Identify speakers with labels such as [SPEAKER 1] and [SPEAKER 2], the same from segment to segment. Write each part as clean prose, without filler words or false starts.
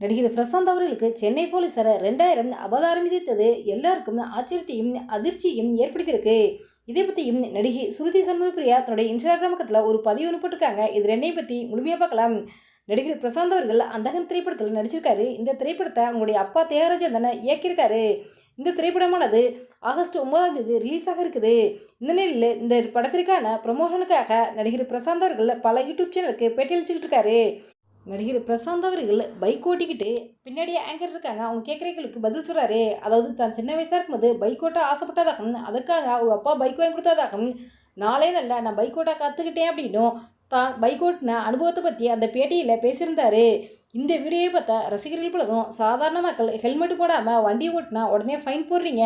[SPEAKER 1] நடிகர் பிரசாந்த் அவர்களுக்கு சென்னை போலீசார் 2000 அபதாரம் விதித்தது எல்லாருக்கும் ஆச்சரியத்தையும் அதிர்ச்சியும் ஏற்படுத்தியிருக்கு. இதை பற்றியும் நடிகை ஸ்ருதி சண்முகப்பிரியா தன்னுடைய இன்ஸ்டாகிராம் பக்கத்தில் ஒரு பதிவு ஒன்று போட்டிருக்காங்க. இது ரெண்டையும் பற்றி முழுமையாக பார்க்கலாம். நடிகர் பிரசாந்த் அவர்கள் அந்தகன் திரைப்படத்தில் நடிச்சிருக்காரு. இந்த திரைப்படத்தை அவங்களுடைய அப்பா தியாகராஜன் தானே இயக்கியிருக்காரு. இந்த திரைப்படமானது ஆகஸ்ட் 9ஆம் தேதி ரிலீஸ் ஆக இருக்குது. இந்த நிலையில் இந்த படத்திற்கான ப்ரமோஷனுக்காக நடிகர் பிரசாந்த் அவர்கள் பல யூடியூப் சேனலுக்கு பேட்டியளிச்சுக்கிட்டு இருக்காரு. நடிகர் பிரசாந்த் அவர்கள் பைக் ஓட்டிக்கிட்டு பின்னாடியே ஆங்கர் இருக்காங்க. அவங்க கேட்குறவங்களுக்கு பதில் சொல்கிறாரு. அதாவது தான் சின்ன வயசாக இருக்கும்போது பைக் ஓட்ட ஆசைப்பட்டதாகவும் அதுக்காக அவங்க அப்பா பைக் வாங்கி கொடுத்ததாகவும் நாளே நல்ல நான் பைக் ஓட்ட கற்றுக்கிட்டேன் அப்படின்னும் தான் பைக் ஓட்டின அனுபவத்தை பற்றி அந்த பேட்டியில் பேசியிருந்தார். இந்த வீடியோவை பார்த்தா ரசிகர்கள் பலரும் சாதாரண மக்கள் ஹெல்மெட் போடாமல் வண்டி ஓட்டினா உடனே ஃபைன் போடுறீங்க,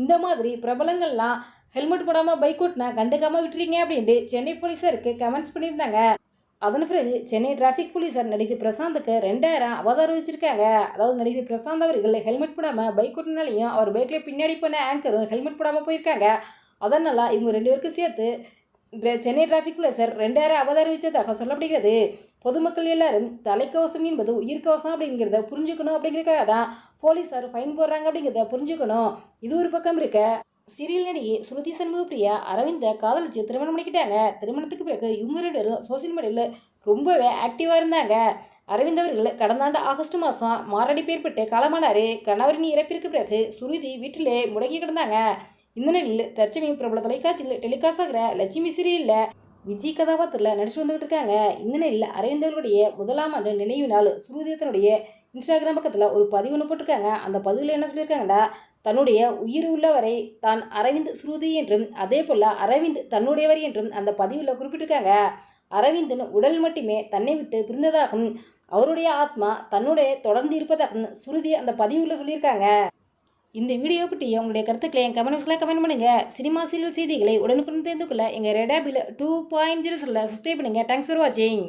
[SPEAKER 1] இந்த மாதிரி பிரபலங்கள்லாம் ஹெல்மெட் போடாமல் பைக் ஓட்டினா கண்டுக்காமல் விட்டுறீங்க அப்படின்ட்டு சென்னை போலீஸாருக்கு கமெண்ட்ஸ் பண்ணியிருந்தாங்க. அதன் பிறகு சென்னை டிராஃபிக் போலீஸார் நடிகர் பிரசாந்துக்கு 2000 அபதாரம் வச்சிருக்காங்க. அதாவது நடிகர் பிரசாந்த் அவர்கள் ஹெல்மெட் போடாமல் பைக் ஓட்டினாலையும் அவர் பைக்கில் பின்னாடி போன ஆங்கரும் ஹெல்மெட் போடாமல் போயிருக்காங்க. அதனால் இவங்க 2 பேருக்கும் சேர்த்து சென்னை டிராஃபிக் போலீஸார் 2000 அபதாரம் வச்சதாக சொல்லப்படுகிறது. பொதுமக்கள் எல்லாரும் தலைக்கவசம் என்பது உயிர்கவசம் அப்படிங்கிறத புரிஞ்சுக்கணும். அப்படிங்கிறதுக்காக தான் போலீஸார் ஃபைன் போடுறாங்க அப்படிங்கிறத புரிஞ்சுக்கணும். இது ஒரு பக்கம் இருக்க, சீரியல் நடிகை ஸ்ருதி சண்முகப்பிரியா அரவிந்த காதலிச்சு திருமணம் பண்ணிக்கிட்டாங்க. திருமணத்துக்கு பிறகு இவங்க 2 பேரும் சோசியல் மீடியாவில் ரொம்பவே ஆக்டிவாக இருந்தாங்க. அரவிந்த் அவர்கள் கடந்த ஆண்டு ஆகஸ்ட் மாதம் மாரடைப்பு ஏற்பட்டு காலமானார். கணவரின் இறப்பிற்கு பிறகு ஸ்ருதி வீட்டிலே முடங்கி கிடந்தாங்க. இந்த நிலையில் தற்சமயம் பிரபல தொலைக்காட்சியில் டெலிகாஸ்ட் ஆகிற லட்சுமி சீரியலில் விஜய் கதாபாத்திரத்தில் நடிச்சு வந்துகிட்டு இருக்காங்க. இந்த நிலையில் அரவிந்த் அவர்களுடைய 1ஆம் ஆண்டு நினைவு நாள் ஸ்ருதி தன்னுடைய இன்ஸ்டாகிராம் பக்கத்தில் ஒரு பதிவு ஒன்று போட்டிருக்காங்க. அந்த பதிவில் என்ன சொல்லியிருக்காங்கன்னா, தன்னுடைய உயிர் உள்ளவரை தான் அரவிந்த் ஸ்ருதி என்றும் அதே போல் அரவிந்த் தன்னுடையவர் என்றும் அந்த பதிவில் குறிப்பிட்டிருக்காங்க. அரவிந்தின் உடல் மட்டுமே தன்னை விட்டு பிரிந்ததாகவும் அவருடைய ஆத்மா தன்னுடைய தொடர்ந்து இருப்பதாகவும் ஸ்ருதி அந்த பதிவில் சொல்லியிருக்காங்க. இந்த வீடியோ பற்றி உங்களுடைய கருத்துக்களை என் கமெண்ட்ஸில் கமெண்ட் பண்ணுங்கள். சினிமா சீரியல் செய்திகளை உடனுக்குடன் தெரிந்து கொள்ள எங்கள் ரெட் ஆப்பில் 2.0 சப்ஸ்கிரைப் பண்ணுங்கள். தேங்க்ஸ் ஃபார் வாட்சிங்.